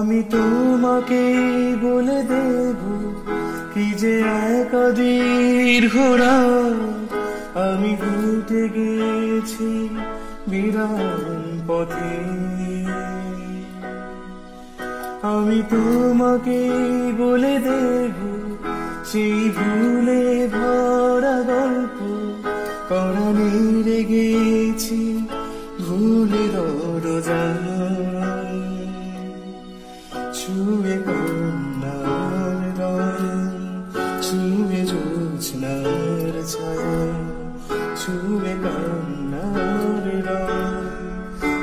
আমি তোমাকে বলে দেব কি যে এক দীর্ঘ রাত আমি হেঁটে গেছি বিরান পথে। আমি তোমাকে বলে দেব সেই ভুলে ভরা গল্প করানে রেগেছি ভুলে দরজা। ছুঁয়ে কন্যার রং, ছুঁয়ে জ্যোৎস্নার ছায়া, ছুঁয়ে কন্যার রং,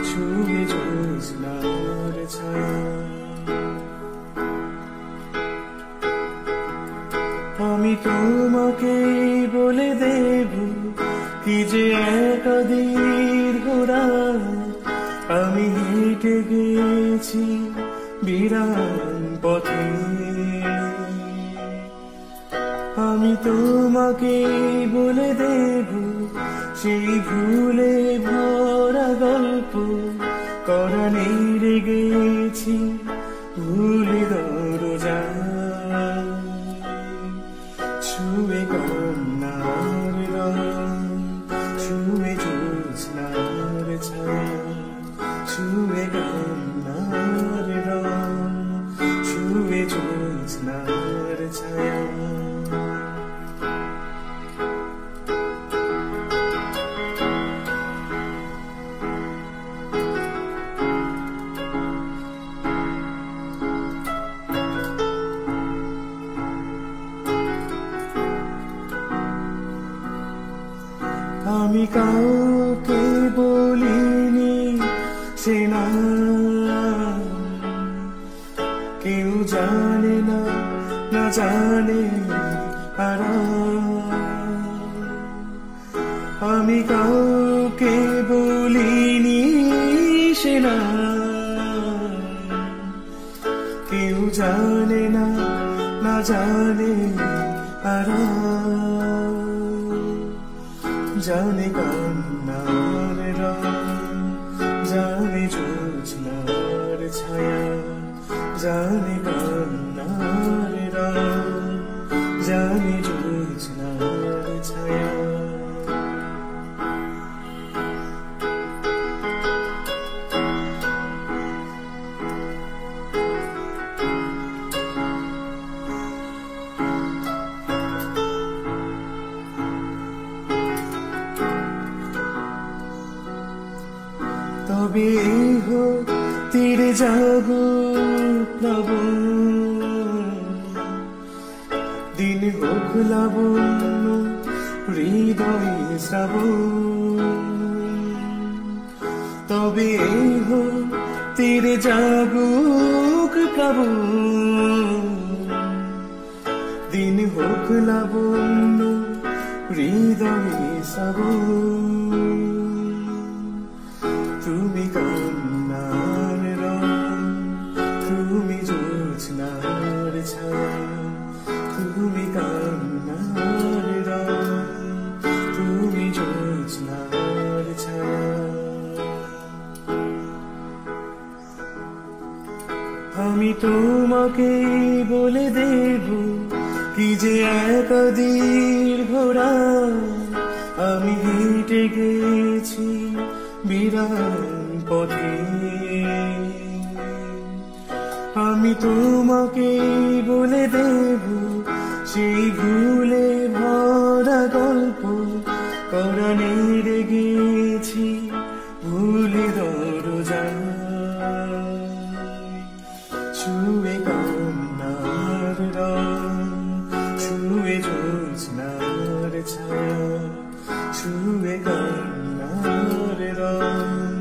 ছুঁয়ে জ্যোৎস্নার ছায়া। আমি তোমাকে বলে দেব কি যে এক দীর্ঘ রাত আমি হেঁটে গেছি বিরান পথে। আমি তোমাকে বলে দেব সেই ভুলে ভরা গল্প করানে রেগেছি ভুলে দরজা। ছুঁয়ে কন্যার রং, ছুঁয়ে জ্যোৎস্নার ছায়া, ছুঁয়ে কন্যার রং, ছুঁয়ে জ্যোৎস্নার ছায়া। আমি কাউকে বলিনি সে না, কেউ জানে না, না জানে আর। আমি কাউকে বলিনি সে না, কেউ জানে না, না জানে আর। জানে কন্যার রং, জানে জ্যোৎস্নার ছায়া, জানে কন্যার রং, জানে জ্যোৎস্নার ছায়া। তবে হোক তীরে জাগো প্রভু, দিন হোক লাবণ্য হৃদয় শ্রাবণ। তবে হোক তীরে জাগুক প্রভু, দিন হোক লাবণ্য হৃদয় শ্রাবণ। তুমি কন্যার রং, তুমি জ্যোৎস্নার ছায়া, তুমি কন্যার রং, তুমি জ্যোৎস্নার ছায়া। আমি তোমাকে বলে দেব কি যে এক দীর্ঘ রাত আমি হেঁটে গেছি বিরান পথে। আমি তোমাকে বলে দেব সেই ভুলে ভরা গল্প করানে রেগেছি ভুলে দরজা। ছুঁয়ে কন্যার রং, ছুঁয়ে জ্যোৎস্নার ছায়া, ছুঁয়ে কন্যার রং,